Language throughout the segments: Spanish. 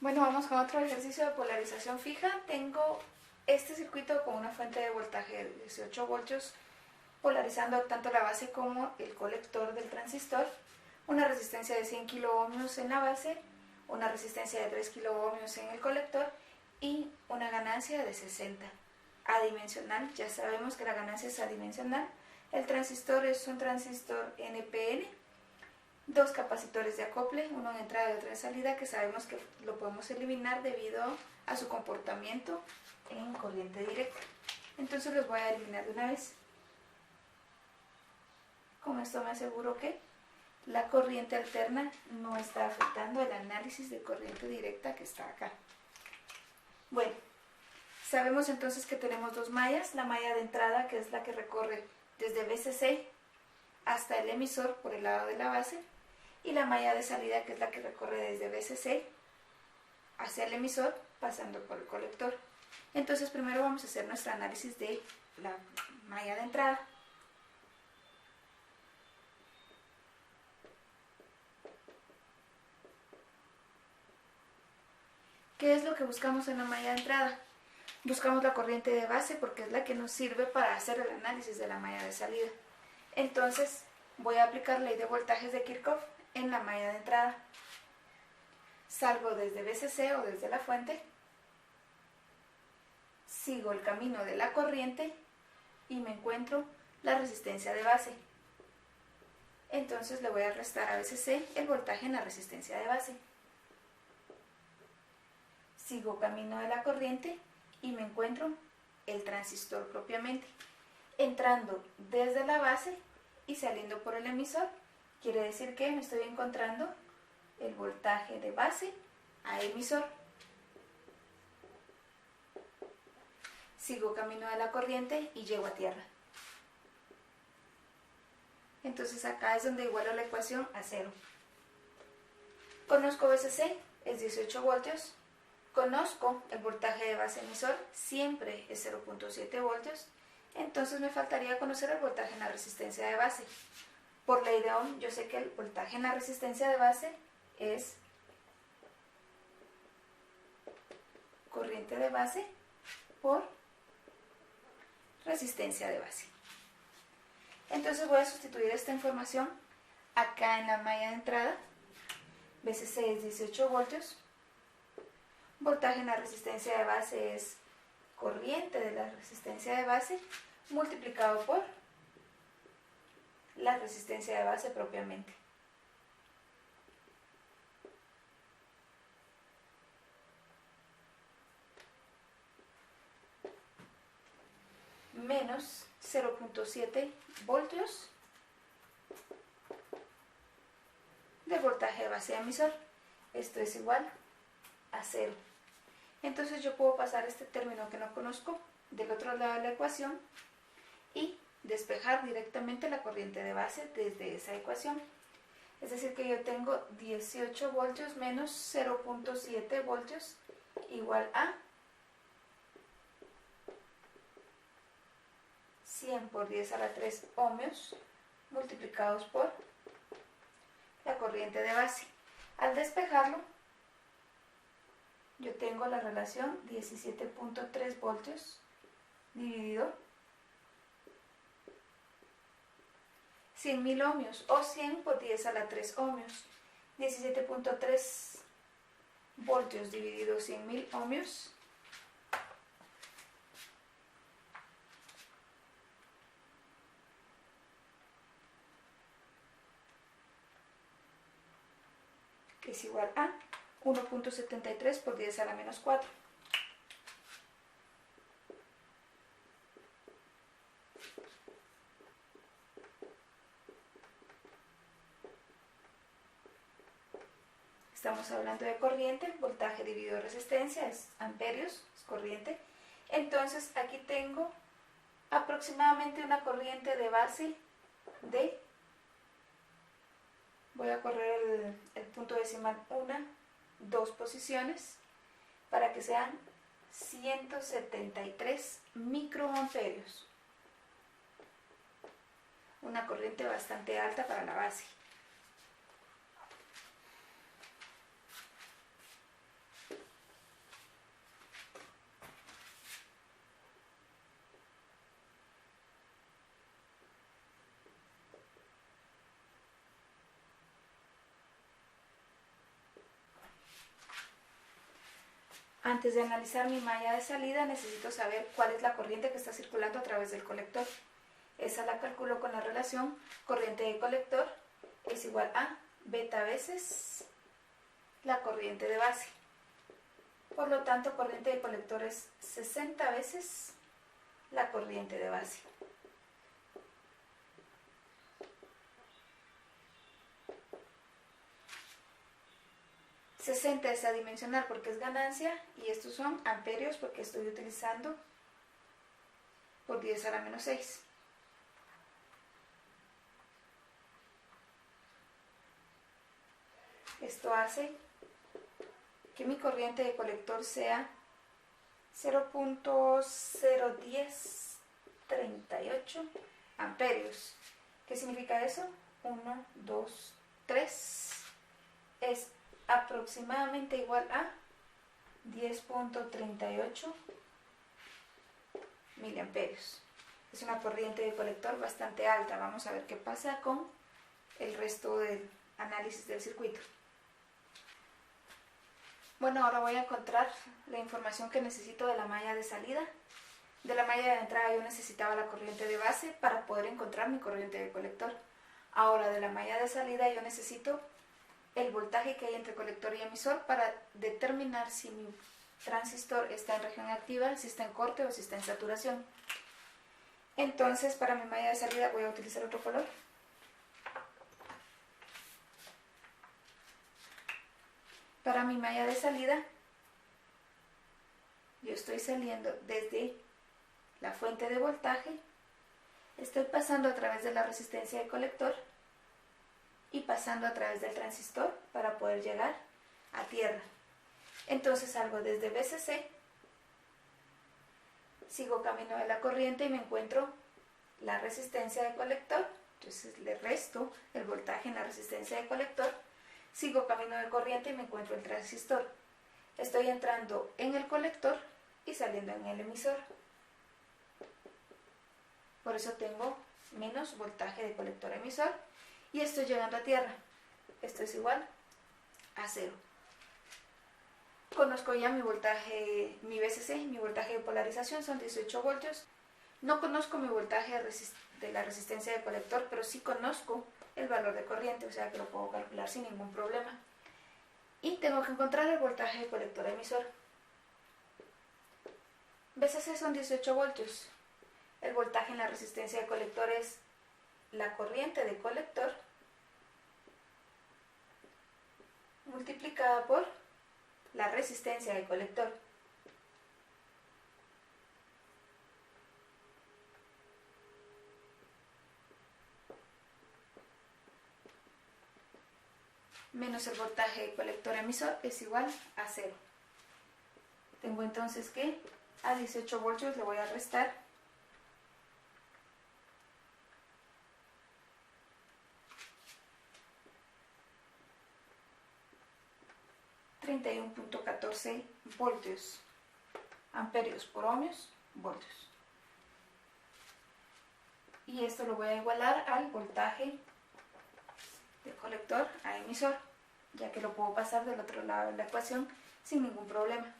Bueno, vamos con otro ejercicio de polarización fija. Tengo este circuito con una fuente de voltaje de 18 voltios polarizando tanto la base como el colector del transistor, una resistencia de 100 kiloohmios en la base, una resistencia de 3 kiloohmios en el colector y una ganancia de 60. Adimensional, ya sabemos que la ganancia es adimensional. El transistor es un transistor NPN, dos capacitores de acople, uno de entrada y otro de salida, que sabemos que lo podemos eliminar debido a su comportamiento en corriente directa. Entonces los voy a eliminar de una vez. Con esto me aseguro que la corriente alterna no está afectando el análisis de corriente directa que está acá. Bueno, sabemos entonces que tenemos dos mallas, la malla de entrada, que es la que recorre desde VCC hasta el emisor por el lado de la base, y la malla de salida, que es la que recorre desde VCC hacia el emisor pasando por el colector. Entonces primero vamos a hacer nuestro análisis de la malla de entrada. ¿Qué es lo que buscamos en la malla de entrada? Buscamos la corriente de base porque es la que nos sirve para hacer el análisis de la malla de salida. Entonces voy a aplicar ley de voltajes de Kirchhoff en la malla de entrada. Salgo desde VCC o desde la fuente, sigo el camino de la corriente y me encuentro la resistencia de base. Entonces le voy a restar a VCC el voltaje en la resistencia de base. Sigo camino de la corriente y me encuentro el transistor propiamente. Entrando desde la base y saliendo por el emisor, quiere decir que me estoy encontrando el voltaje de base a emisor. Sigo camino de la corriente y llego a tierra. Entonces acá es donde igualo la ecuación a 0. Conozco VCC, es 18 voltios. Conozco el voltaje de base emisor, siempre es 0.7 voltios. Entonces me faltaría conocer el voltaje en la resistencia de base. Por ley de Ohm, yo sé que el voltaje en la resistencia de base es corriente de base por resistencia de base. Entonces voy a sustituir esta información acá en la malla de entrada. VCC es 18 voltios. Voltaje en la resistencia de base es corriente de la resistencia de base multiplicado por la resistencia de base propiamente. Menos 0.7 voltios del voltaje de base emisor. Esto es igual a 0. Entonces yo puedo pasar este término que no conozco del otro lado de la ecuación y despejar directamente la corriente de base desde esa ecuación. Es decir que yo tengo 18 voltios menos 0.7 voltios igual a 100 por 10 a la 3 ohmios multiplicados por la corriente de base. Al despejarlo, yo tengo la relación 17.3 voltios dividido 100.000 ohmios o 100 por 10 a la 3 ohmios. 17.3 voltios dividido 100.000 ohmios es igual a 1.73 por 10 a la menos 4. Estamos hablando de corriente, voltaje dividido resistencia, es amperios, es corriente. Entonces aquí tengo aproximadamente una corriente de base de, voy a correr el punto decimal 2 posiciones para que sean 173 microamperios. Una corriente bastante alta para la base. Antes de analizar mi malla de salida necesito saber cuál es la corriente que está circulando a través del colector. Esa la calculo con la relación corriente de colector es igual a beta veces la corriente de base. Por lo tanto, corriente de colector es 60 veces la corriente de base. $60 es adimensional porque es ganancia y estos son amperios porque estoy utilizando por 10 a la menos 6. Esto hace que mi corriente de colector sea 0.01038 amperios. ¿Qué significa eso? 1, 2, 3 es aproximadamente igual a 10.38 miliamperios. Es una corriente de colector bastante alta. Vamos a ver qué pasa con el resto del análisis del circuito. Bueno, ahora voy a encontrar la información que necesito de la malla de salida. De la malla de entrada yo necesitaba la corriente de base para poder encontrar mi corriente de colector. Ahora de la malla de salida yo necesito el voltaje que hay entre colector y emisor para determinar si mi transistor está en región activa, si está en corte o si está en saturación. Entonces, para mi malla de salida voy a utilizar otro color. Para mi malla de salida, yo estoy saliendo desde la fuente de voltaje, estoy pasando a través de la resistencia de colector y pasando a través del transistor para poder llegar a tierra. Entonces salgo desde VCC, sigo camino de la corriente y me encuentro la resistencia de colector, entonces le resto el voltaje en la resistencia de colector, sigo camino de corriente y me encuentro el transistor. Estoy entrando en el colector y saliendo en el emisor. Por eso tengo menos voltaje de colector emisor y estoy llegando a tierra. Esto es igual a 0. Conozco ya mi voltaje, mi VCC, mi voltaje de polarización son 18 voltios. No conozco mi voltaje de la resistencia de colector, pero sí conozco el valor de corriente, o sea que lo puedo calcular sin ningún problema. Y tengo que encontrar el voltaje de colector emisor. VCC son 18 voltios. El voltaje en la resistencia de colector es la corriente de colector multiplicada por la resistencia de colector. Menos el voltaje de colector emisor es igual a 0. Tengo entonces que a 18 voltios le voy a restar 31.14 voltios, amperios por ohmios, voltios. Y esto lo voy a igualar al voltaje de colector a emisor, ya que lo puedo pasar del otro lado de la ecuación sin ningún problema.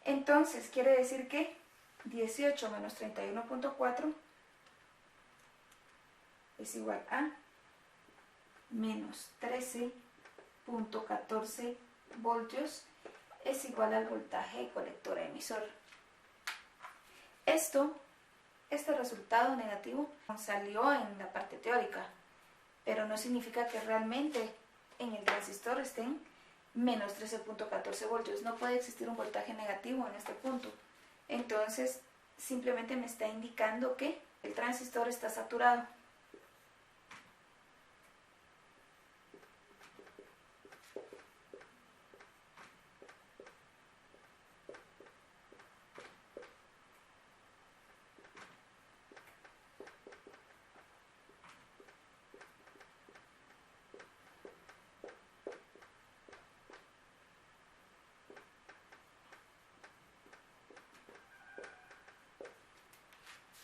Entonces, quiere decir que 18 menos 31.4 es igual a menos 13.14 voltios es igual al voltaje de colector a emisor. Este resultado negativo salió en la parte teórica, pero no significa que realmente en el transistor estén menos 13.14 voltios. No puede existir un voltaje negativo en este punto. Entonces, simplemente me está indicando que el transistor está saturado.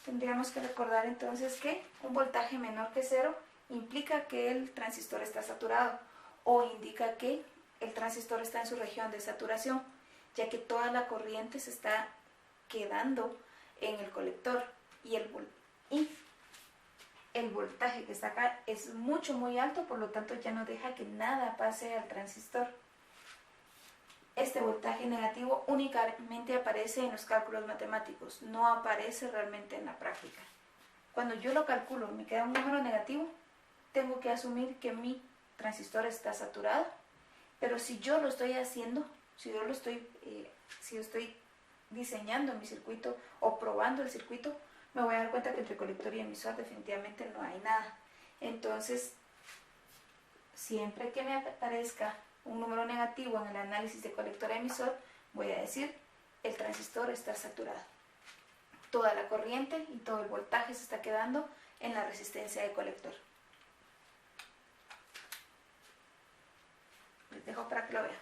Tendríamos que recordar entonces que un voltaje menor que 0 implica que el transistor está saturado o indica que el transistor está en su región de saturación. ya que toda la corriente se está quedando en el colector y el voltaje que está acá es muy alto, por lo tanto ya no deja que nada pase al transistor. Este voltaje negativo únicamente aparece en los cálculos matemáticos, no aparece realmente en la práctica. Cuando yo lo calculo y me queda un número negativo, tengo que asumir que mi transistor está saturado, pero si yo lo estoy haciendo, si yo estoy diseñando mi circuito o probando el circuito, me voy a dar cuenta que entre colector y emisor definitivamente no hay nada. Entonces, siempre que me aparezca un número negativo en el análisis de colector-emisor, voy a decir, el transistor está saturado. Toda la corriente y todo el voltaje se está quedando en la resistencia de colector. Les dejo para que lo vean.